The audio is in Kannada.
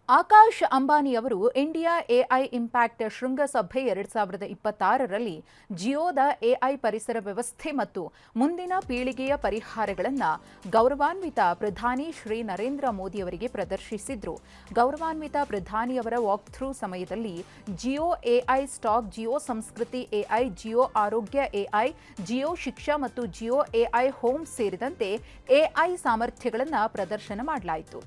ಆಕಾಶ್ ಅಂಬಾನಿ ಅವರು ಇಂಡಿಯಾ ಎಐ ಇಂಪ್ಯಾಕ್ಟ್ ಶೃಂಗಸಭೆ 2026ರಲ್ಲಿ ಜಿಯೋದ ಎಐ ಪರಿಸರ ವ್ಯವಸ್ಥೆ ಮತ್ತು ಮುಂದಿನ ಪೀಳಿಗೆಯ ಪರಿಹಾರಗಳನ್ನು ಗೌರವಾನ್ವಿತ ಪ್ರಧಾನಿ ಶ್ರೀ ನರೇಂದ್ರ ಮೋದಿ ಅವರಿಗೆ ಪ್ರದರ್ಶಿಸಿದ್ರು. ಗೌರವಾನ್ವಿತ ಪ್ರಧಾನಿಯವರ ವಾಕ್ ಥ್ರೂ ಸಮಯದಲ್ಲಿ ಜಿಯೋ ಎಐ ಸ್ಟಾಕ್, ಜಿಯೋ ಸಂಸ್ಕೃತಿ ಎಐ, ಜಿಯೋ ಆರೋಗ್ಯ ಎಐ, ಜಿಯೋ ಶಿಕ್ಷಾ ಮತ್ತು ಜಿಯೋ ಎಐ ಹೋಮ್ ಸೇರಿದಂತೆ ಎಐ ಸಾಮರ್ಥ್ಯಗಳನ್ನು ಪ್ರದರ್ಶನ ಮಾಡಲಾಯಿತು.